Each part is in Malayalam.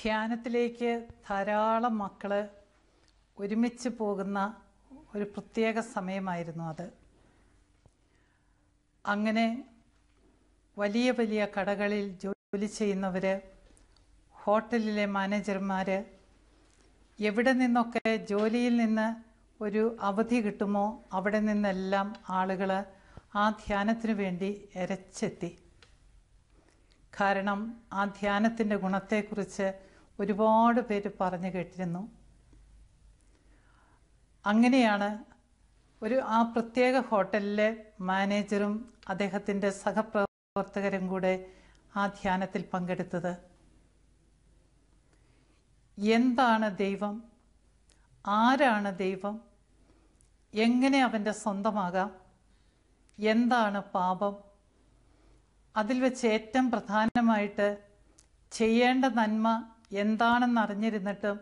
ധ്യാനത്തിലേക്ക് ധാരാളം മക്കൾ ഒരുമിച്ച് പോകുന്ന ഒരു പ്രത്യേക സമയമായിരുന്നു അത്. അങ്ങനെ വലിയ വലിയ കടകളിൽ ജോലി ചെയ്യുന്നവർ, ഹോട്ടലിലെ മാനേജർമാർ, എവിടെ നിന്നൊക്കെ ജോലിയിൽ നിന്ന് ഒരു അവധി കിട്ടുമോ അവിടെ നിന്നെല്ലാം ആളുകൾ ആ ധ്യാനത്തിനു വേണ്ടി എരച്ചെത്തി. കാരണം ആ ധ്യാനത്തിൻ്റെ ഗുണത്തെക്കുറിച്ച് ഒരുപാട് പേര് പറഞ്ഞു കേട്ടിരുന്നു. അങ്ങനെയാണ് ആ പ്രത്യേക ഹോട്ടലിലെ മാനേജറും അദ്ദേഹത്തിൻ്റെ സഹപ്രവർത്തകരും കൂടെ ആ ധ്യാനത്തിൽ പങ്കെടുത്തത്. എന്താണ് ദൈവം? ആരാണ് ദൈവം? എങ്ങനെ അവൻ്റെ സ്വന്തമാകാം? എന്താണ് പാപം? അതിൽ വെച്ച് ഏറ്റവും പ്രധാനമായിട്ട് ചെയ്യേണ്ട നന്മ എന്താണെന്നറിഞ്ഞിരുന്നിട്ടും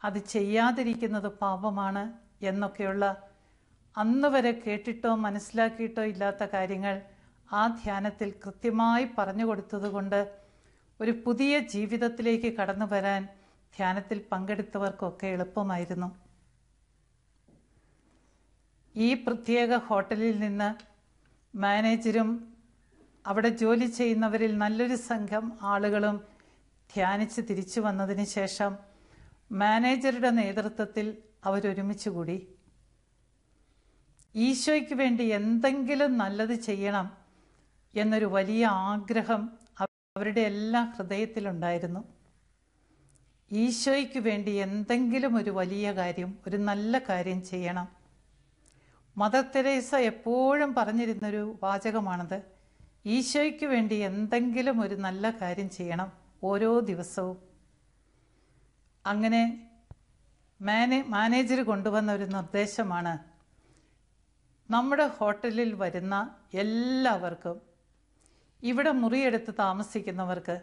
അത് ചെയ്യാതിരിക്കുന്നത് പാപമാണ് എന്നൊക്കെയുള്ള അന്ന് വരെ കേട്ടിട്ടോ മനസ്സിലാക്കിയിട്ടോ ഇല്ലാത്ത കാര്യങ്ങൾ ആ ധ്യാനത്തിൽ കൃത്യമായി പറഞ്ഞു കൊടുത്തതുകൊണ്ട് ഒരു പുതിയ ജീവിതത്തിലേക്ക് കടന്നു വരാൻ ധ്യാനത്തിൽ പങ്കെടുത്തവർക്കൊക്കെ എളുപ്പമായിരുന്നു. ഈ പ്രത്യേക ഹോട്ടലിൽ നിന്ന് മാനേജരും അവിടെ ജോലി ചെയ്യുന്നവരിൽ നല്ലൊരു സംഘം ആളുകളും ധ്യാനിച്ച് തിരിച്ചു വന്നതിന് ശേഷം മാനേജറുടെ നേതൃത്വത്തിൽ അവരൊരുമിച്ച് കൂടി. ഈശോയ്ക്ക് വേണ്ടി എന്തെങ്കിലും നല്ലത് ചെയ്യണം എന്നൊരു വലിയ ആഗ്രഹം അവരുടെ എല്ലാ ഹൃദയത്തിലുണ്ടായിരുന്നു. ഈശോയ്ക്ക് വേണ്ടി എന്തെങ്കിലും ഒരു വലിയ കാര്യം, ഒരു നല്ല കാര്യം ചെയ്യണം. മദർ തെരേസ എപ്പോഴും പറഞ്ഞിരുന്നൊരു വാചകമാണത്. ഈശോയ്ക്ക് വേണ്ടി എന്തെങ്കിലും ഒരു നല്ല കാര്യം ചെയ്യണം ഓരോ ദിവസവും. അങ്ങനെ മാനേജർ കൊണ്ടുവന്ന ഒരു നിർദ്ദേശമാണ്, നമ്മുടെ ഹോട്ടലിൽ വരുന്ന എല്ലാവർക്കും, ഇവിടെ മുറിയെടുത്ത് താമസിക്കുന്നവർക്ക്,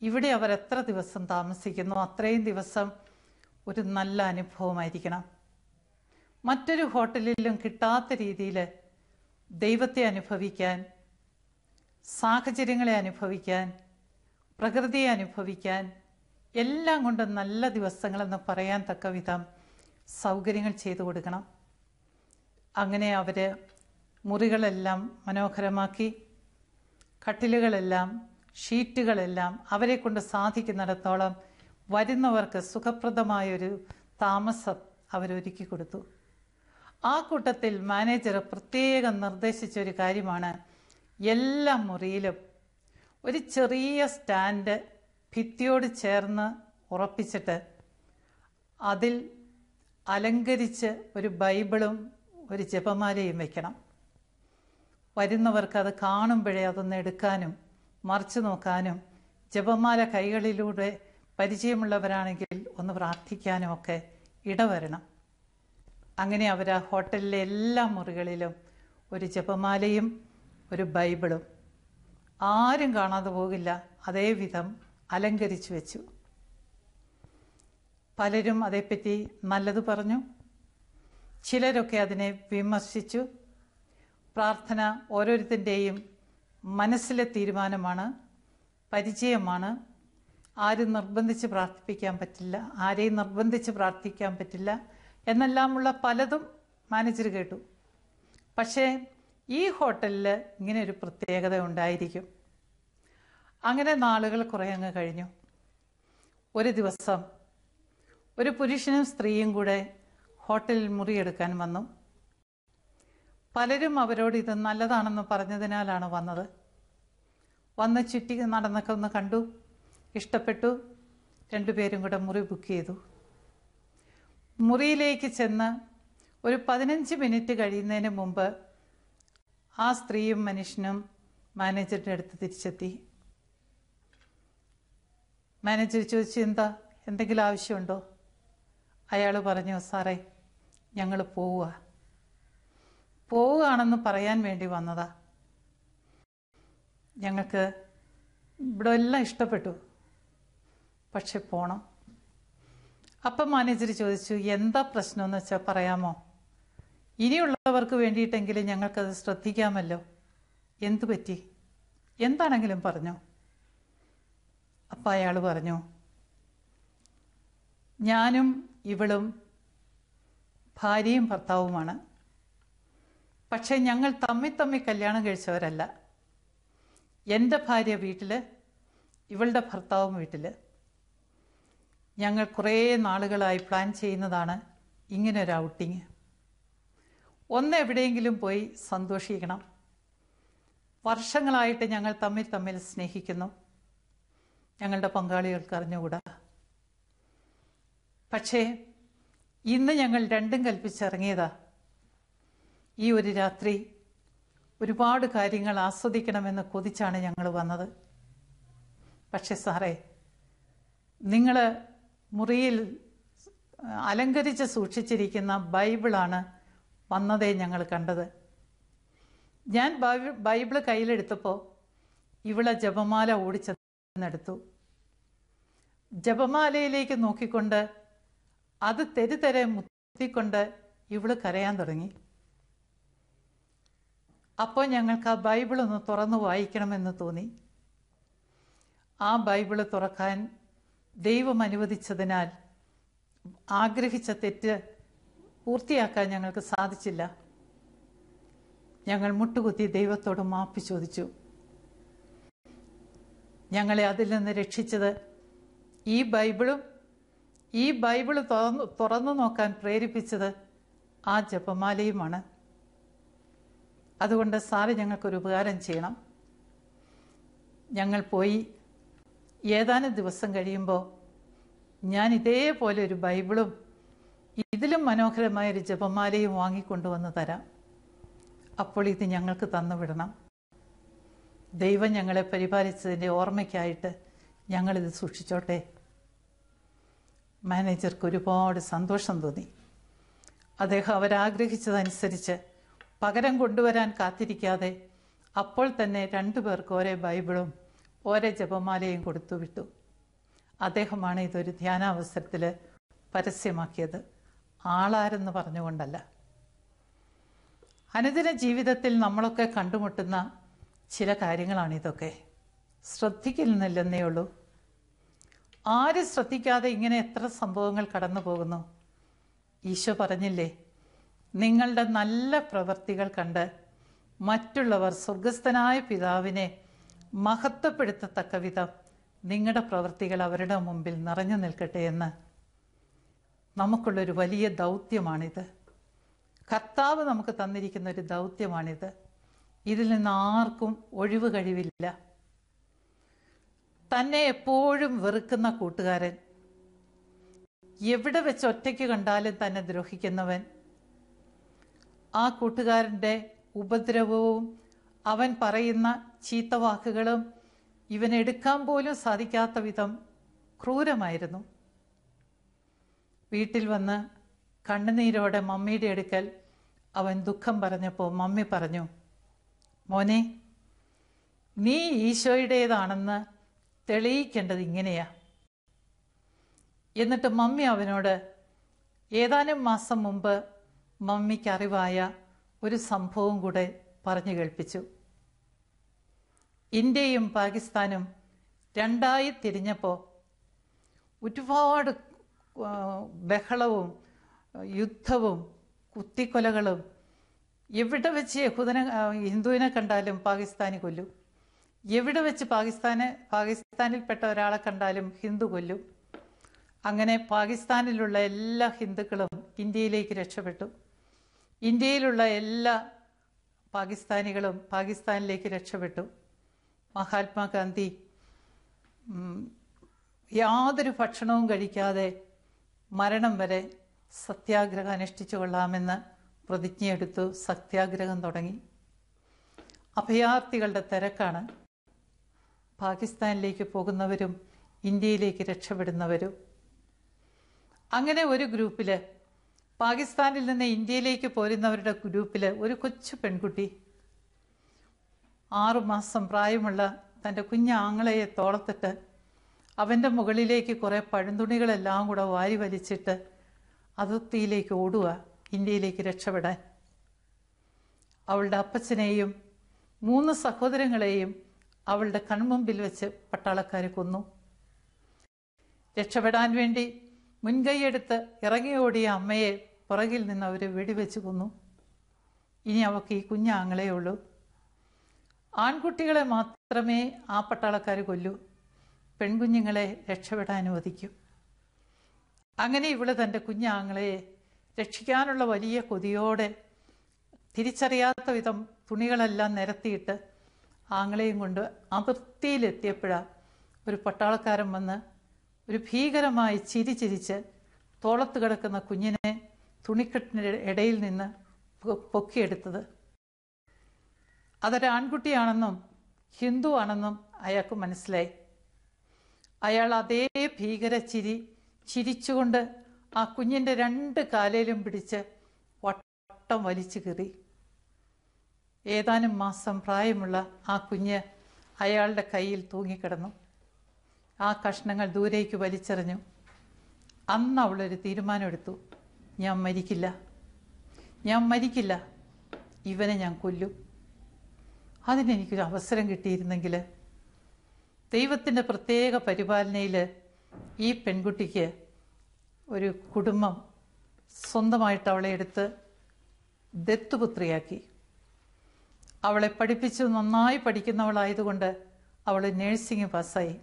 ഇവിടെ അവർ എത്ര ദിവസം താമസിക്കുന്നു അത്രയും ദിവസം ഒരു നല്ല അനുഭവമായിരിക്കണം. മറ്റൊരു ഹോട്ടലിലും കിട്ടാത്ത രീതിയിൽ ദൈവത്തെ അനുഭവിക്കാൻ, സാഹചര്യങ്ങളെ അനുഭവിക്കാൻ, പ്രകൃതിയെ അനുഭവിക്കാൻ, എല്ലാം കൊണ്ടും നല്ല ദിവസങ്ങളെന്ന് പറയാൻ തക്ക വിധം സൗകര്യങ്ങൾ ചെയ്തു കൊടുക്കണം. അങ്ങനെ അവർ മുറികളെല്ലാം മനോഹരമാക്കി, കട്ടിലുകളെല്ലാം, ഷീറ്റുകളെല്ലാം അവരെ കൊണ്ട് സാധിക്കുന്നിടത്തോളം വരുന്നവർക്ക് സുഖപ്രദമായൊരു താമസം അവരൊരുക്കി കൊടുത്തു. ആ കൂട്ടത്തിൽ മാനേജർ പ്രത്യേകം നിർദ്ദേശിച്ചൊരു കാര്യമാണ്, എല്ലാ മുറിയിലും ഒരു ചെറിയ സ്റ്റാൻഡ് ഭിത്തിയോട് ചേർന്ന് ഉറപ്പിച്ചിട്ട് അതിൽ അലങ്കരിച്ച് ഒരു ബൈബിളും ഒരു ജപമാലയും വയ്ക്കണം. വരുന്നവർക്ക് അത് കാണുമ്പോഴേ അതൊന്ന് എടുക്കാനും മറിച്ചു നോക്കാനും, ജപമാല കൈകളിലൂടെ പരിചയമുള്ളവരാണെങ്കിൽ ഒന്ന് പ്രാർത്ഥിക്കാനും ഒക്കെ ഇടവരണം. അങ്ങനെ അവർ ആ ഹോട്ടലിലെ എല്ലാ മുറികളിലും ഒരു ജപമാലയും ഒരു ബൈബിളും ആരും കാണാതെ പോകില്ല അതേ വിധം അലങ്കരിച്ചു വെച്ചു. പലരും അതേപ്പറ്റി നല്ലത് പറഞ്ഞു, ചിലരൊക്കെ അതിനെ വിമർശിച്ചു. പ്രാർത്ഥന ഓരോരുത്തൻ്റെയും മനസ്സിലെ തീരുമാനമാണ്, പരിചയമാണ്. ആരും നിർബന്ധിച്ച് പ്രാർത്ഥിപ്പിക്കാൻ പറ്റില്ല, ആരെയും നിർബന്ധിച്ച് പ്രാർത്ഥിക്കാൻ പറ്റില്ല എന്നെല്ലാമുള്ള പലതും മാനേജർ കേട്ടു. പക്ഷേ ഈ ഹോട്ടലിൽ ഇങ്ങനെ ഒരു പ്രത്യേകത ഉണ്ടായിരിക്കും. അങ്ങനെ നാളുകൾ കുറേ അങ്ങ് കഴിഞ്ഞു. ഒരു ദിവസം ഒരു പുരുഷനും സ്ത്രീയും കൂടെ ഹോട്ടലിൽ മുറിയെടുക്കാൻ വന്നു. പലരും അവരോട് ഇത് നല്ലതാണെന്ന് പറഞ്ഞതിനാലാണ് വന്നത്. വന്ന് ചുറ്റി നടന്നൊക്കെ ഒന്ന് കണ്ടു, ഇഷ്ടപ്പെട്ടു. രണ്ടുപേരും കൂടെ മുറി ബുക്ക് ചെയ്തു. മുറിയിലേക്ക് ചെന്ന് ഒരു 15 മിനിറ്റ് കഴിയുന്നതിന് മുമ്പ് ആ സ്ത്രീയും മനുഷ്യനും മാനേജറുടെ അടുത്ത് തിരിച്ചെത്തി. മാനേജർ ചോദിച്ചു, എന്തെങ്കിലും ആവശ്യമുണ്ടോ? അയാൾ പറഞ്ഞു, സാറേ, ഞങ്ങൾ പോവുകയാണെന്ന് പറയാൻ വേണ്ടി വന്നതാ. ഞങ്ങൾക്ക് ഇവിടെ എല്ലാം ഇഷ്ടപ്പെട്ടു, പക്ഷെ പോണം. അപ്പം മാനേജർ ചോദിച്ചു, എന്താ പ്രശ്നമെന്ന് വെച്ചാൽ പറയാമോ? ഇനിയുള്ളവർക്ക് വേണ്ടിയിട്ടെങ്കിലും ഞങ്ങൾക്കത് ശ്രദ്ധിക്കാമല്ലോ. എന്തു പറ്റി? എന്താണെങ്കിലും പറഞ്ഞോ. അപ്പം അയാൾ പറഞ്ഞു, ഞാനും ഇവളും ഭാര്യയും ഭർത്താവുമാണ്. പക്ഷേ ഞങ്ങൾ തമ്മിൽ കല്യാണം കഴിച്ചവരല്ല. എൻ്റെ ഭാര്യ വീട്ടിൽ, ഇവളുടെ ഭർത്താവും വീട്ടിൽ. ഞങ്ങൾ കുറേ നാളുകളായി പ്ലാൻ ചെയ്യുന്നതാണ് ഇങ്ങനൊരു ഔട്ടിങ്. ഒന്ന് എവിടെയെങ്കിലും പോയി സന്തോഷിക്കണം. വർഷങ്ങളായിട്ട് ഞങ്ങൾ തമ്മിൽ സ്നേഹിക്കുന്നു. ഞങ്ങളുടെ പങ്കാളികൾക്ക് അറിഞ്ഞുകൂടാ. പക്ഷേ ഇന്ന് ഞങ്ങൾ രണ്ടും കൽപ്പിച്ചിറങ്ങിയതാ. ഈ ഒരു രാത്രി ഒരുപാട് കാര്യങ്ങൾ ആസ്വദിക്കണമെന്ന് കൊതിച്ചാണ് ഞങ്ങൾ വന്നത്. പക്ഷെ സാറേ, നിങ്ങൾ മുറിയിൽ അലങ്കരിച്ച് സൂക്ഷിച്ചിരിക്കുന്ന ബൈബിളാണ് വന്നതേ ഞങ്ങൾ കണ്ടത്. ഞാൻ ബൈബിള് കയ്യിലെടുത്തപ്പോൾ ഇവളെ ജപമാല ഓടിച്ചെടുത്തു. ജപമാലയിലേക്ക് നോക്കിക്കൊണ്ട് അത് തെരുതെരെ മുത്തിക്കൊണ്ട് ഇവള് കരയാൻ തുടങ്ങി. അപ്പോൾ ഞങ്ങൾക്ക് ആ ബൈബിളൊന്ന് തുറന്ന് വായിക്കണമെന്ന് തോന്നി. ആ ബൈബിള് തുറക്കാൻ ദൈവം അനുവദിച്ചതിനാൽ ആഗ്രഹിച്ച തെറ്റ് പൂർത്തിയാക്കാൻ ഞങ്ങൾക്ക് സാധിച്ചില്ല. ഞങ്ങൾ മുട്ടുകുത്തി ദൈവത്തോട് മാപ്പ് ചോദിച്ചു. ഞങ്ങളെ അതിൽ നിന്ന് രക്ഷിച്ചത് ഈ ബൈബിള് തുറന്നു നോക്കാൻ പ്രേരിപ്പിച്ചത് ആ ജപമാലയുമാണ്. അതുകൊണ്ട് സാറ് ഞങ്ങൾക്കൊരു ഉപകാരം ചെയ്യണം. ഞങ്ങൾ പോയി ഏതാനും ദിവസം കഴിയുമ്പോൾ ഞാൻ ഇതേപോലെ ഒരു ബൈബിളും ഇതിലും മനോഹരമായൊരു ജപമാലയും വാങ്ങിക്കൊണ്ടുവന്ന് തരാം. അപ്പോൾ ഇത് ഞങ്ങൾക്ക് തന്നുവിടണം. ദൈവം ഞങ്ങളെ പരിപാലിച്ചതിൻ്റെ ഓർമ്മയ്ക്കായിട്ട് ഞങ്ങളിത് സൂക്ഷിച്ചോട്ടെ. മാനേജർക്ക് ഒരുപാട് സന്തോഷം തോന്നി. അദ്ദേഹം അവരാഗ്രഹിച്ചതനുസരിച്ച് പകരം കൊണ്ടുവരാൻ കാത്തിരിക്കാതെ അപ്പോൾ തന്നെ 2 പേർക്ക് ഓരോ ബൈബിളും ഓരോ ജപമാലയും കൊടുത്തു വിട്ടു. അദ്ദേഹമാണ് ഇതൊരു ധ്യാനാവസരത്തിൽ പരസ്യമാക്കിയത്, ആളാരെന്ന് പറഞ്ഞുകൊണ്ടല്ല. അനുദിന ജീവിതത്തിൽ നമ്മളൊക്കെ കണ്ടുമുട്ടുന്ന ചില കാര്യങ്ങളാണിതൊക്കെ. ശ്രദ്ധിക്കുന്നില്ലെന്നേ ഉള്ളൂ. ആരും ശ്രദ്ധിക്കാതെ ഇങ്ങനെ എത്ര സംഭവങ്ങൾ കടന്നു പോകുന്നു. ഈശോ പറഞ്ഞില്ലേ, നിങ്ങളുടെ നല്ല പ്രവൃത്തികൾ കണ്ട് മറ്റുള്ളവർ സ്വർഗസ്ഥനായ പിതാവിനെ മഹത്വപ്പെടുത്തത്തക്ക വിധം നിങ്ങളുടെ പ്രവൃത്തികൾ അവരുടെ മുമ്പിൽ നിറഞ്ഞു നിൽക്കട്ടെ എന്ന്. നമുക്കുള്ളൊരു വലിയ ദൗത്യമാണിത്. കർത്താവ് നമുക്ക് തന്നിരിക്കുന്ന ഒരു ദൗത്യമാണിത്. ഇതിൽ നിന്ന് ആർക്കും ഒഴിവ് കഴിവില്ല. തന്നെ എപ്പോഴും വെറുക്കുന്ന കൂട്ടുകാരൻ, എവിടെ വെച്ച് ഒറ്റയ്ക്ക് കണ്ടാലും തന്നെ ദ്രോഹിക്കുന്നവൻ, ആ കൂട്ടുകാരൻ്റെ ഉപദ്രവവും അവൻ പറയുന്ന ചീത്തവാക്കുകളും ഇവനെടുക്കാൻ പോലും സാധിക്കാത്ത വിധം ക്രൂരമായിരുന്നു. വീട്ടിൽ വന്ന് കണ്ണുനീരോടെ മമ്മിയുടെ അടുക്കൽ അവൻ ദുഃഖം പറഞ്ഞപ്പോൾ മമ്മി പറഞ്ഞു, മോനെ, നീ ഈശോയുടേതാണെന്ന് തെളിയിക്കേണ്ടത് ഇങ്ങനെയാ. എന്നിട്ട് മമ്മി അവനോട് ഏതാനും മാസം മുമ്പ് മമ്മിക്ക് അറിവായ ഒരു സംഭവം കൂടെ പറഞ്ഞു കേൾപ്പിച്ചു. ഇന്ത്യയും പാകിസ്ഥാനും 2ആയി തിരിഞ്ഞപ്പോൾ ഒരുപാട് ബഹളവും യുദ്ധവും കുത്തിക്കൊലകളും, എവിടെ വെച്ച് ഹിന്ദുവിനെ കണ്ടാലും പാകിസ്ഥാനി കൊല്ലും, എവിടെ വെച്ച് പാകിസ്ഥാനിൽപ്പെട്ട ഒരാളെ കണ്ടാലും ഹിന്ദു കൊല്ലും. അങ്ങനെ പാകിസ്ഥാനിലുള്ള എല്ലാ ഹിന്ദുക്കളും ഇന്ത്യയിലേക്ക് രക്ഷപ്പെട്ടു. ഇന്ത്യയിലുള്ള എല്ലാ പാകിസ്ഥാനികളും പാകിസ്ഥാനിലേക്ക് രക്ഷപ്പെട്ടു. മഹാത്മാഗാന്ധി യാതൊരു ഭക്ഷണവും കഴിക്കാതെ മരണം വരെ സത്യാഗ്രഹം അനുഷ്ഠിച്ചു കൊള്ളാമെന്ന് പ്രതിജ്ഞയെടുത്തു. സത്യാഗ്രഹം തുടങ്ങി. അഭയാർത്ഥികളുടെ തിരക്കാണ്. പാകിസ്ഥാനിലേക്ക് പോകുന്നവരും ഇന്ത്യയിലേക്ക് രക്ഷപ്പെടുന്നവരും. അങ്ങനെ ഒരു ഗ്രൂപ്പിൽ, പാകിസ്ഥാനിൽ നിന്ന് ഇന്ത്യയിലേക്ക് പോരുന്നവരുടെ ഗ്രൂപ്പിൽ ഒരു കൊച്ചു പെൺകുട്ടി 6 മാസം പ്രായമുള്ള തൻ്റെ കുഞ്ഞാങ്ങളയെ തോളത്തിട്ട് അവൻ്റെ മുകളിലേക്ക് കുറേ പഴന്തുണികളെല്ലാം കൂടെ വാരി വലിച്ചിട്ട് അതിർത്തിയിലേക്ക് ഓടുക, ഇന്ത്യയിലേക്ക് രക്ഷപ്പെടാൻ. അവളുടെ അപ്പച്ചനെയും 3 സഹോദരങ്ങളെയും അവളുടെ കൺമുമ്പിൽ വെച്ച് പട്ടാളക്കാർ കൊന്നു. രക്ഷപ്പെടാൻ വേണ്ടി മുൻകൈയെടുത്ത് ഇറങ്ങിയോടിയ അമ്മയെ പുറകിൽ നിന്ന് അവർ വെടിവെച്ച് കൊന്നു. ഇനി അവൾക്ക് ഈ കുഞ്ഞാങ്ങളേ ഉള്ളൂ. ആൺകുട്ടികളെ മാത്രമേ ആ പട്ടാളക്കാർ കൊല്ലൂ, പെൺകുഞ്ഞുങ്ങളെ രക്ഷപ്പെടാൻ അനുവദിക്കും. അങ്ങനെ ഇവള് തൻ്റെ കുഞ്ഞാങ്ങളയെ രക്ഷിക്കാനുള്ള വലിയ കൊതിയോടെ തിരിച്ചറിയാത്ത വിധം തുണികളെല്ലാം നിരത്തിയിട്ട് ആങ്ങളെയും കൊണ്ട് അതിർത്തിയിലെത്തിയപ്പോഴാണ് ഒരു പട്ടാളക്കാരൻ വന്ന് ഒരു ഭീകരമായി ചിരിച്ച് തോളത്ത് കിടക്കുന്ന കുഞ്ഞിനെ തുണിക്കെട്ടിന് ഇടയിൽ നിന്ന് പൊക്കിയെടുത്തത്. അതൊരു ആൺകുട്ടിയാണെന്നും ഹിന്ദു ആണെന്നും അയാൾക്ക് മനസ്സിലായി. അയാൾ അതേ ഭീകര ചിരിച്ചുകൊണ്ട് ആ കുഞ്ഞിൻ്റെ 2 കാലിലും പിടിച്ച് വട്ടം വലിച്ചു കീറി. ഏതാനും മാസം പ്രായമുള്ള ആ കുഞ്ഞ് അയാളുടെ കയ്യിൽ തൂങ്ങിക്കിടന്നു. ആ കഷ്ണങ്ങൾ ദൂരേക്ക് വലിച്ചെറിഞ്ഞു. അന്ന് അവളൊരു തീരുമാനമെടുത്തു, ഞാൻ മരിക്കില്ല, ഇവനെ ഞാൻ കൊല്ലും. അതിനെനിക്കൊരു അവസരം കിട്ടിയിരുന്നെങ്കിൽ. ദൈവത്തിൻ്റെ പ്രത്യേക പരിപാലനയിൽ ഈ പെൺകുട്ടിക്ക് ഒരു കുടുംബം സ്വന്തമായിട്ട് അവളെ എടുത്ത് ദത്തുപുത്രിയാക്കി. അവളെ പഠിപ്പിച്ചു നന്നായി പഠിക്കുന്നവളായതുകൊണ്ട് അവൾ നേഴ്സിംഗ് പാസ്സായി.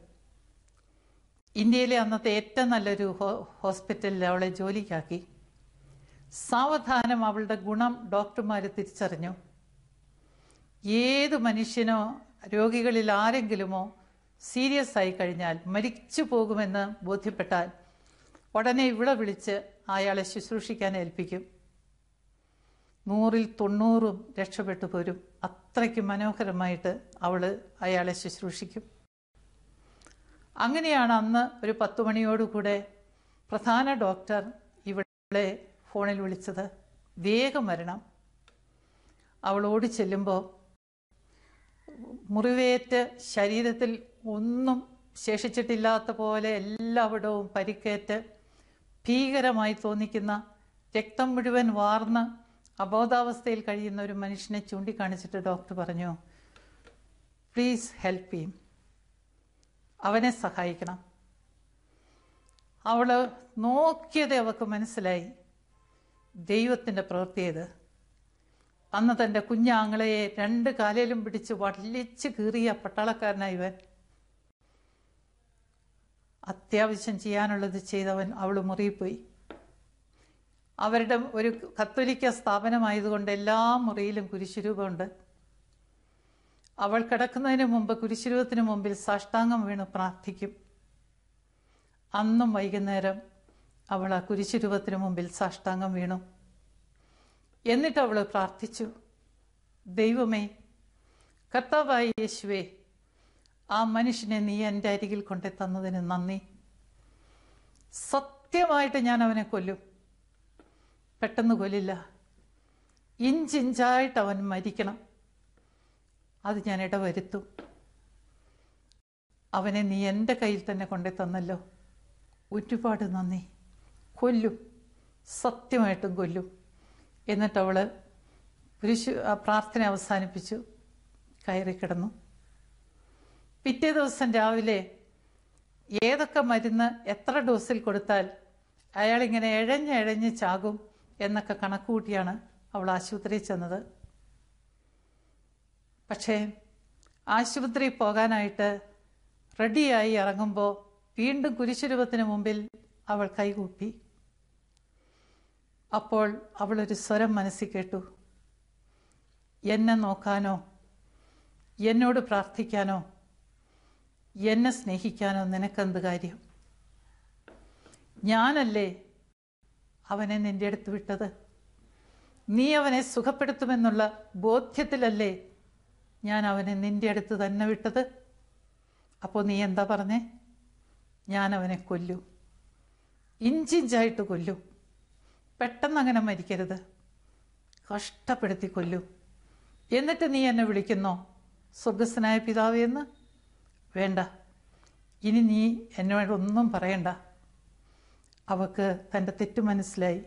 ഇന്ത്യയിലെ അന്നത്തെ ഏറ്റവും നല്ലൊരു ഹോസ്പിറ്റലിൽ അവളെ ജോലിക്കാക്കി. സാവധാനം അവളുടെ ഗുണം ഡോക്ടർമാർ തിരിച്ചറിഞ്ഞു. ഏത് മനുഷ്യനോ രോഗികളിൽ ആരെങ്കിലുമോ സീരിയസ് ആയി കഴിഞ്ഞാൽ മരിച്ചു പോകുമെന്ന് ബോധ്യപ്പെട്ടാൽ ഉടനെ ഇവിടെ വിളിച്ച് അയാളെ ശുശ്രൂഷിക്കാൻ ഏൽപ്പിക്കും. 100ൽ 90 രക്ഷപ്പെട്ടു പോരും. അത്രയ്ക്ക് മനോഹരമായിട്ട് അവൾ അയാളെ ശുശ്രൂഷിക്കും. അങ്ങനെയാണ് അന്ന് ഒരു 10 മണിയോടുകൂടെ പ്രധാന ഡോക്ടർ ഇവളെ ഫോണിൽ വിളിച്ചത്. വേഗം വരണം. അവൾ ഓടി ചെല്ലുമ്പോൾ മുറിവേറ്റ് ശരീരത്തിൽ ഒന്നും ശേഷിച്ചിട്ടില്ലാത്ത പോലെ എല്ലാവിടവും പരിക്കേറ്റ് ഭീകരമായി തോന്നിക്കുന്ന രക്തം മുഴുവൻ വാർന്ന് അബോധാവസ്ഥയിൽ കഴിയുന്ന ഒരു മനുഷ്യനെ ചൂണ്ടിക്കാണിച്ചിട്ട് ഡോക്ടർ പറഞ്ഞു, പ്ലീസ് ഹെൽപ്പ് ഹിം, അവനെ സഹായിക്കണം. അവൾ നോക്കിയതേ അവൾക്ക് മനസ്സിലായി ദൈവത്തിൻ്റെ പ്രവൃത്തിയത്. അന്ന് തൻ്റെ കുഞ്ഞാങ്ങളയെ 2 കാലിലും പിടിച്ച് വലിച്ച് കീറിയ പട്ടാളക്കാരനായി ഇവൻ. അത്യാവശ്യം ചെയ്യാനുള്ളത് ചെയ്തവൻ അവൾ മുറിയിൽപ്പോയി. അവരുടെ ഒരു കത്തോലിക്ക സ്ഥാപനമായതുകൊണ്ട് എല്ലാ മുറിയിലും കുരിശുരൂപമുണ്ട്. അവൾ കിടക്കുന്നതിന് മുമ്പ് കുരിശുരൂപത്തിന് മുമ്പിൽ സാഷ്ടാംഗം വീണ് പ്രാർത്ഥിക്കും. അന്നും വൈകുന്നേരം അവൾ ആ കുരിശുരൂപത്തിന് മുമ്പിൽ സാഷ്ടാംഗം വീണു. എന്നിട്ട് അവൾ പ്രാർത്ഥിച്ചു, ദൈവമേ, കർത്താവായ യേശുവേ, ആ മനുഷ്യനെ നീ എൻ്റെ അരികിൽ കൊണ്ടു തന്നതിന് നന്ദി. സത്യമായിട്ട് ഞാൻ അവനെ കൊല്ലും. പെട്ടെന്ന് കൊല്ലില്ല, ഇഞ്ചിഞ്ചായിട്ട് അവൻ മരിക്കണം. അത് ഞാൻ ഇടവരുത്തും. അവനെ നീ എൻ്റെ കയ്യിൽ തന്നെ കൊണ്ടു തന്നല്ലോ, ഒരുപാട് നന്ദി. കൊല്ലും, സത്യമായിട്ടും കൊല്ലും. എന്നിട്ട് അവൾ പ്രാർത്ഥന അവസാനിപ്പിച്ചു, കയറി കിടന്നു. പിറ്റേ ദിവസം രാവിലെ ഏതൊക്കെ മരുന്ന് എത്ര ഡോസിൽ കൊടുത്താൽ അയാളിങ്ങനെ എഴഞ്ഞ് ചാകും എന്നൊക്കെ കണക്കുകൂട്ടിയാണ് അവൾ ആശുപത്രിയിൽ ചെന്നത്. പക്ഷേ ആശുപത്രിയിൽ പോകാനായിട്ട് റെഡിയായി ഇറങ്ങുമ്പോൾ വീണ്ടും കുരിശുരൂപത്തിന് മുമ്പിൽ അവൾ കൈകൂപ്പി. അപ്പോൾ അവളൊരു സ്വരം മനസ്സിൽ കേട്ടു, എന്നെ നോക്കാനോ എന്നോട് പ്രാർത്ഥിക്കാനോ എന്നെ സ്നേഹിക്കാനോ നിനക്കെന്ത് കാര്യം? ഞാനല്ലേ അവനെ നിന്റെ അടുത്ത് വിട്ടത്? നീ അവനെ സുഖപ്പെടുത്തുമെന്നുള്ള ബോധ്യത്തിലല്ലേ ഞാൻ അവനെ നിന്റെ അടുത്ത് തന്നെ വിട്ടത്? അപ്പോൾ നീ എന്താ പറഞ്ഞേ? ഞാൻ അവനെ കൊല്ലും, ഇഞ്ചിഞ്ചായിട്ട് കൊല്ലും. പെട്ടെന്ന് അങ്ങനെ മരിക്കരുത്, കഷ്ടപ്പെടുത്തി കൊല്ലും. എന്നിട്ട് നീ എന്നെ വിളിക്കുന്നോ സ്വർഗസ്ഥനായ പിതാവേ എന്ന്? വേണ്ട, ഇനി നീ എന്നോടൊന്നും പറയണ്ട. അവൾക്ക് തൻ്റെ തെറ്റ് മനസ്സിലായി.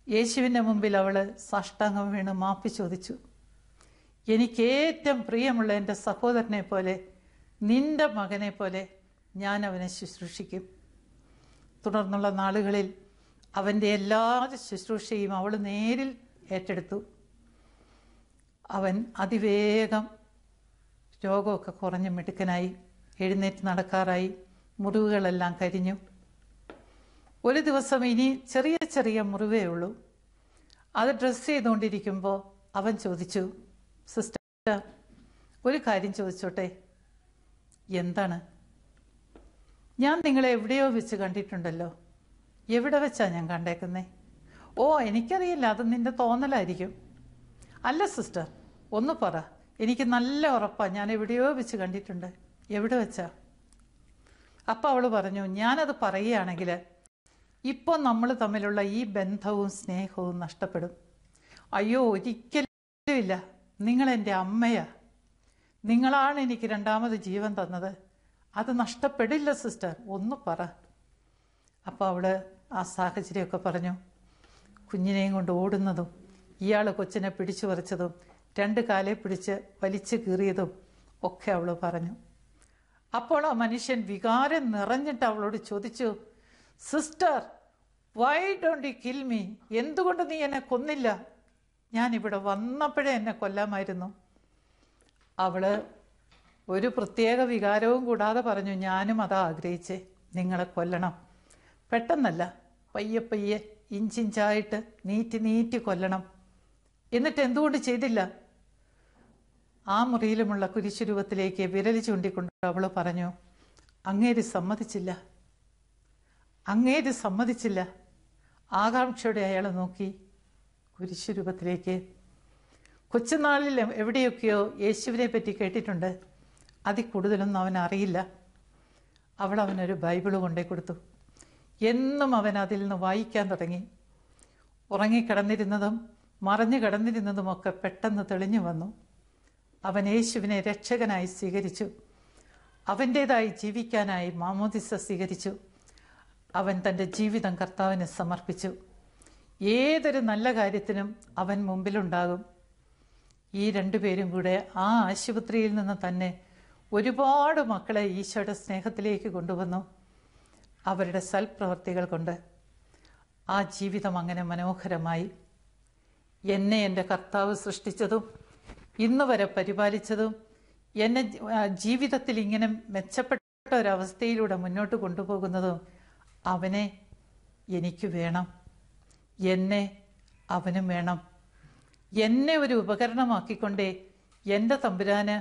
യേശുവിൻ്റെ മുമ്പിൽ അവൾ സാഷ്ടാംഗം വീണ് മാപ്പി ചോദിച്ചു, എനിക്കേറ്റവും പ്രിയമുള്ള എൻ്റെ സഹോദരനെ പോലെ, നിൻ്റെ മകനെ പോലെ ഞാൻ അവനെ ശുശ്രൂഷിക്കും. തുടർന്നുള്ള നാളുകളിൽ അവൻ്റെ എല്ലാ ശുശ്രൂഷയും അവൾ നേരിൽ ഏറ്റെടുത്തു. അവൻ അതിവേഗം രോഗമൊക്കെ കുറഞ്ഞ് മിടുക്കനായി, എഴുന്നേറ്റ് നടക്കാറായി, മുറിവുകളെല്ലാം കരിഞ്ഞു. ഒരു ദിവസം ഇനി ചെറിയ ചെറിയ മുറിവേ ഉള്ളൂ. അത് ഡ്രസ്സ് ചെയ്തുകൊണ്ടിരിക്കുമ്പോൾ അവൻ ചോദിച്ചു, സിസ്റ്റർ, ഒരു കാര്യം ചോദിച്ചോട്ടെ? എന്താണ്? ഞാൻ നിങ്ങളെ എവിടെയോ വെച്ച് കണ്ടിട്ടുണ്ടല്ലോ. എവിടെ വെച്ചാ ഞാൻ കണ്ടേക്കുന്നേ? ഓ, എനിക്കറിയില്ല, അത് നിന്റെ തോന്നലായിരിക്കും. അല്ല സിസ്റ്റർ, ഒന്ന് പറ, എനിക്ക് നല്ല ഉറപ്പാണ്, ഞാൻ എവിടെയോ വെച്ച് കണ്ടിട്ടുണ്ട്. എവിടെ വെച്ചാ? അപ്പം അവൾ പറഞ്ഞു, ഞാനത് പറയുകയാണെങ്കിൽ ഇപ്പോൾ നമ്മൾ തമ്മിലുള്ള ഈ ബന്ധവും സ്നേഹവും നഷ്ടപ്പെടും. അയ്യോ, ഒരിക്കലും ഇല്ല, നിങ്ങളെൻ്റെ അമ്മയാ, നിങ്ങളാണ് എനിക്ക് രണ്ടാമത് ജീവൻ തന്നത്. അത് നഷ്ടപ്പെടില്ല സിസ്റ്റർ, ഒന്ന് പറ. അപ്പോൾ അവൾ ആ സാഹചര്യമൊക്കെ പറഞ്ഞു. കുഞ്ഞിനെയും കൊണ്ട് ഓടുന്നതും ഇയാൾ കൊച്ചിനെ പിടിച്ചു പറിച്ചതും 2 കാലെ പിടിച്ച് വലിച്ചു കീറിയതും ഒക്കെ അവൾ പറഞ്ഞു. അപ്പോൾ ആ മനുഷ്യൻ വികാരം നിറഞ്ഞിട്ട് അവളോട് ചോദിച്ചു, sister, why don't you kill me? എന്തുകൊണ്ട് നീ എന്നെ കൊന്നില്ല? ഞാനിവിടെ വന്നപ്പോഴേ എന്നെ കൊല്ലാമായിരുന്നു. അവൾ ഒരു പ്രത്യേക വികാരവും കൂടാതെ പറഞ്ഞു, ഞാനും അതാ ആഗ്രഹിച്ചേ, നിങ്ങളെ കൊല്ലണം. പെട്ടെന്നല്ല, പയ്യെ പയ്യെ ഇഞ്ചിഞ്ചായിട്ട് നീറ്റി നീറ്റി കൊല്ലണം. എന്നിട്ട് എന്തുകൊണ്ട് ചെയ്തില്ല? ആ മുറിയിലുമുള്ള കുരിശുരൂപത്തിലേക്ക് വിരൽ ചൂണ്ടിക്കൊണ്ട് അവൾ പറഞ്ഞു, അങ്ങേര് സമ്മതിച്ചില്ല, അങ്ങേര് സമ്മതിച്ചില്ല. ആകാംക്ഷയോടെ അയാൾ നോക്കി കുരിശുരൂപത്തിലേക്ക്. കൊച്ചുനാളിൽ എവിടെയൊക്കെയോ യേശുവിനെ പറ്റി കേട്ടിട്ടുണ്ട്, അതിൽ കൂടുതലൊന്നും അവൻ അറിയില്ല. അവൾ അവനൊരു ബൈബിള് കൊണ്ടേ കൊടുത്തു. എന്നും അവൻ അതിൽ നിന്ന് വായിക്കാൻ തുടങ്ങി. ഉറങ്ങിക്കിടന്നിരുന്നതും മറഞ്ഞു കിടന്നിരുന്നതുമൊക്കെ പെട്ടെന്ന് തെളിഞ്ഞു വന്നു. അവൻ യേശുവിനെ രക്ഷകനായി സ്വീകരിച്ചു. അവൻ്റേതായി ജീവിക്കാനായി മാമോദിസ സ്വീകരിച്ചു. അവൻ തൻ്റെ ജീവിതം കർത്താവിന് സമർപ്പിച്ചു. ഏതൊരു നല്ല കാര്യത്തിനും അവൻ മുമ്പിലുണ്ടാകും. ഈ 2 പേരും കൂടെ ആ ആശുപത്രിയിൽ നിന്ന് തന്നെ ഒരുപാട് മക്കളെ ഈശോയുടെ സ്നേഹത്തിലേക്ക് കൊണ്ടുവന്നു, അവരുടെ സൽപ്രവർത്തികൾ കൊണ്ട്. ആ ജീവിതം അങ്ങനെ മനോഹരമായി. എന്നെ എൻ്റെ കർത്താവ് സൃഷ്ടിച്ചതും ഇന്ന് വരെ പരിപാലിച്ചതും എന്നെ ജീവിതത്തിൽ ഇങ്ങനെ മെച്ചപ്പെട്ട ഒരവസ്ഥയിലൂടെ മുന്നോട്ട് കൊണ്ടുപോകുന്നതും അവനെ എനിക്ക് വേണം, എന്നെ അവനും വേണം. എന്നെ ഒരു ഉപകരണമാക്കിക്കൊണ്ടേ എൻ്റെ തമ്പുരാന്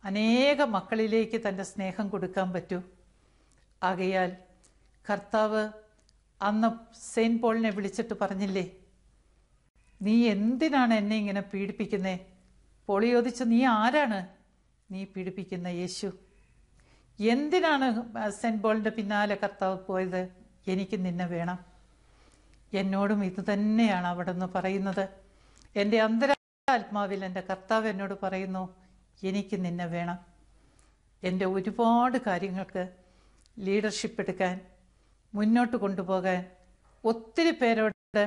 അനേക മക്കളിലേക്ക് തൻ്റെ സ്നേഹം കൊടുക്കാൻ പറ്റൂ. ആകയാൽ കർത്താവ് അന്ന് സെയിൻറ്റ് പോളിനെ വിളിച്ചിട്ട് പറഞ്ഞില്ലേ, നീ എന്തിനാണ് എന്നെ ഇങ്ങനെ പീഡിപ്പിക്കുന്നേ? പോളി ചോദിച്ചു, നീ ആരാണ്? നീ പീഡിപ്പിക്കുന്ന യേശു. എന്തിനാണ് സെയിൻറ്റ് പോളിൻ്റെ പിന്നാലെ കർത്താവ് പോയത്? എനിക്ക് നിന്നെ വേണം. എന്നോടും ഇത് തന്നെയാണ് അവിടെ നിന്ന് പറയുന്നത്. എൻ്റെ അന്തരാത്മാവിൽ എൻ്റെ കർത്താവ് എന്നോട് പറയുന്നു, എനിക്ക് നിന്നെ വേണം. എൻ്റെ ഒരുപാട് കാര്യങ്ങൾക്ക് ലീഡർഷിപ്പ് എടുക്കാൻ, മുന്നോട്ട് കൊണ്ടുപോകാൻ, ഒത്തിരി പേരോട്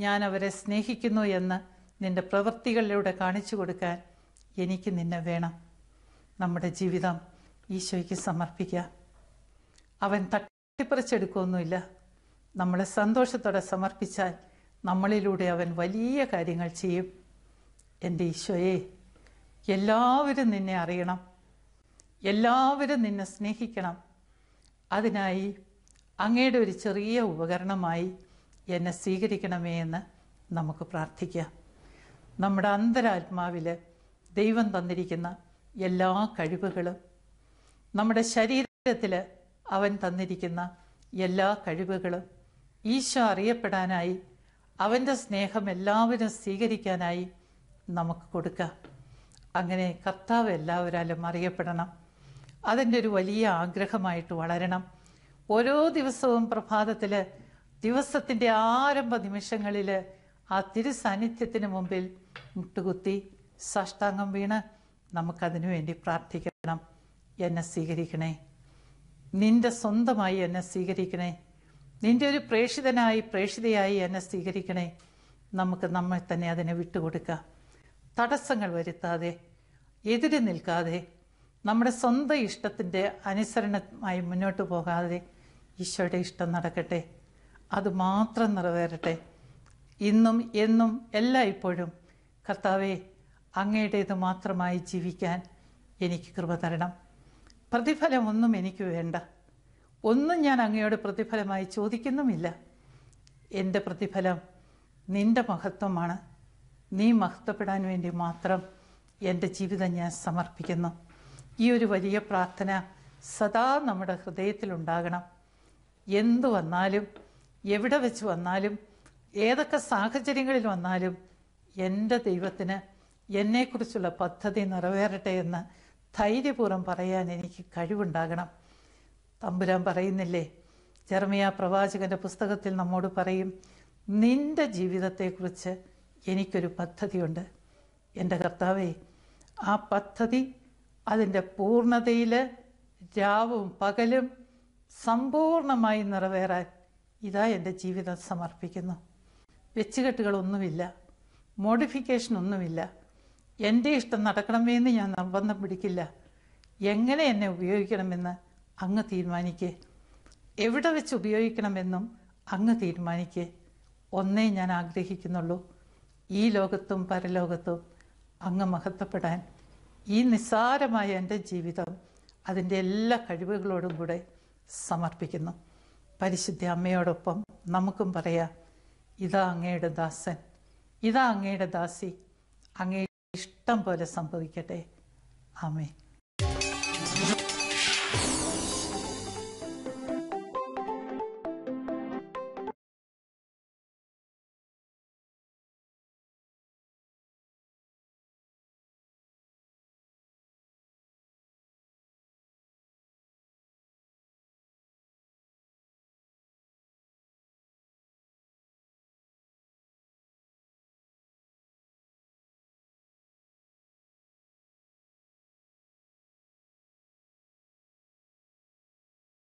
ഞാൻ അവരെ സ്നേഹിക്കുന്നു എന്ന് നിൻ്റെ പ്രവൃത്തികളിലൂടെ കാണിച്ചു കൊടുക്കാൻ എനിക്ക് നിന്നെ വേണം. നമ്മുടെ ജീവിതം ഈശോയ്ക്ക് സമർപ്പിക്കുക. അവൻ തട്ടിപ്പറിച്ചെടുക്കുകയൊന്നുമില്ല. നമ്മളെ സന്തോഷത്തോടെ സമർപ്പിച്ചാൽ നമ്മളിലൂടെ അവൻ വലിയ കാര്യങ്ങൾ ചെയ്യും. എൻ്റെ ഈശോയെ, എല്ലാവരും നിന്നെ അറിയണം, എല്ലാവരും നിന്നെ സ്നേഹിക്കണം. അതിനായി അങ്ങയുടെ ഒരു ചെറിയ ഉപകരണമായി എന്നെ സ്വീകരിക്കണമേ എന്ന് നമുക്ക് പ്രാർത്ഥിക്കാം. നമ്മുടെ അന്തരാത്മാവിൽ ദൈവം തന്നിരിക്കുന്ന എല്ലാ കഴിവുകളും, നമ്മുടെ ശരീരത്തിൽ അവൻ തന്നിരിക്കുന്ന എല്ലാ കഴിവുകളും ഈശോ അറിയപ്പെടാനായി, അവൻ്റെ സ്നേഹം എല്ലാവരും സ്വീകരിക്കാനായി നമുക്ക് കൊടുക്കാം. അങ്ങനെ കർത്താവ് എല്ലാവരാലും അറിയപ്പെടണം. അതിൻ്റെ ഒരു വലിയ ആഗ്രഹമായിട്ട് വളരണം. ഓരോ ദിവസവും പ്രഭാതത്തിൽ, ദിവസത്തിൻ്റെ ആരംഭ നിമിഷങ്ങളിൽ ആ തിരുസാന്നിധ്യത്തിന് മുമ്പിൽ മുട്ടുകുത്തി സാഷ്ടാംഗം വീണ് നമുക്കതിനു വേണ്ടി പ്രാർത്ഥിക്കണം. എന്നെ സ്വീകരിക്കണേ, നിൻ്റെ സ്വന്തമായി എന്നെ സ്വീകരിക്കണേ, നിൻ്റെ ഒരു പ്രേക്ഷിതനായി പ്രേക്ഷിതയായി എന്നെ സ്വീകരിക്കണേ. നമുക്ക് നമ്മെ തന്നെ അതിനെ വിട്ടുകൊടുക്കാം. തടസ്സങ്ങൾ വരുത്താതെ, എതിര് നിൽക്കാതെ, നമ്മുടെ സ്വന്തം ഇഷ്ടത്തിൻ്റെ അനുസരണമായി മുന്നോട്ട് പോകാതെ ഈശോയുടെ ഇഷ്ടം നടക്കട്ടെ, അതുമാത്രം നിറവേറട്ടെ. ഇന്നും എന്നും എല്ലായ്പ്പോഴും കർത്താവേ, അങ്ങയുടേത് മാത്രമായി ജീവിക്കാൻ എനിക്ക് കൃപ തരണം. പ്രതിഫലം ഒന്നും എനിക്ക് വേണ്ട, ഒന്നും ഞാൻ അങ്ങയോട് പ്രതിഫലമായി ചോദിക്കുന്നുമില്ല. എൻ്റെ പ്രതിഫലം നിൻ്റെ മഹത്വമാണ്. നീ മഹത്വപ്പെടാൻ വേണ്ടി മാത്രം എൻ്റെ ജീവിതം ഞാൻ സമർപ്പിക്കുന്നു. ഈ ഒരു വലിയ പ്രാർത്ഥന സദാ നമ്മുടെ ഹൃദയത്തിലുണ്ടാകണം. എന്തു വന്നാലും, എവിടെ വെച്ച് വന്നാലും, ഏതൊക്കെ സാഹചര്യങ്ങളിൽ വന്നാലും എൻ്റെ ദൈവത്തിന് എന്നെക്കുറിച്ചുള്ള പദ്ധതി നിറവേറട്ടെ എന്ന് ധൈര്യപൂർവ്വം പറയാൻ എനിക്ക് കഴിവുണ്ടാകണം. തമ്പുരാൻ പറയുന്നില്ലേ, ജെറമ്യാ പ്രവാചകന്റെ പുസ്തകത്തിൽ നമ്മോട് പറയും, നിന്റെ ജീവിതത്തെക്കുറിച്ച് എനിക്കൊരു പദ്ധതിയുണ്ട്. എൻ്റെ കർത്താവേ, ആ പദ്ധതി അതിൻ്റെ പൂർണ്ണതയിൽ രാവും പകലും സമ്പൂർണമായി നിറവേറാൻ ഇതാ എൻ്റെ ജീവിതം സമർപ്പിക്കുന്നു. വെച്ചുകെട്ടുകളൊന്നുമില്ല, മോഡിഫിക്കേഷനൊന്നുമില്ല. എൻ്റെ ഇഷ്ടം നടക്കണമെന്ന് ഞാൻ നിർബന്ധം പിടിക്കില്ല. എങ്ങനെ എന്നെ ഉപയോഗിക്കണമെന്ന് അങ്ങ് തീരുമാനിക്കേ, എവിടെ വെച്ച് ഉപയോഗിക്കണമെന്നും അങ്ങ് തീരുമാനിക്കേ. ഒന്നേ ഞാൻ ആഗ്രഹിക്കുന്നുള്ളൂ, ഈ ലോകത്തും പരലോകത്തും അങ്ങ് മഹത്വപ്പെടാൻ. ഈ നിസ്സാരമായ എൻ്റെ ജീവിതം അതിൻ്റെ എല്ലാ കഴിവുകളോടും കൂടെ സമർപ്പിക്കുന്നു. പരിശുദ്ധ അമ്മയോടൊപ്പം നമുക്കും പറയാം, ഇതാ അങ്ങയുടെ ദാസൻ, ഇതാ അങ്ങയുടെ ദാസി, അങ്ങയുടെ ഇഷ്ടം പോലെ സംഭവിക്കട്ടെ. ആമേൻ.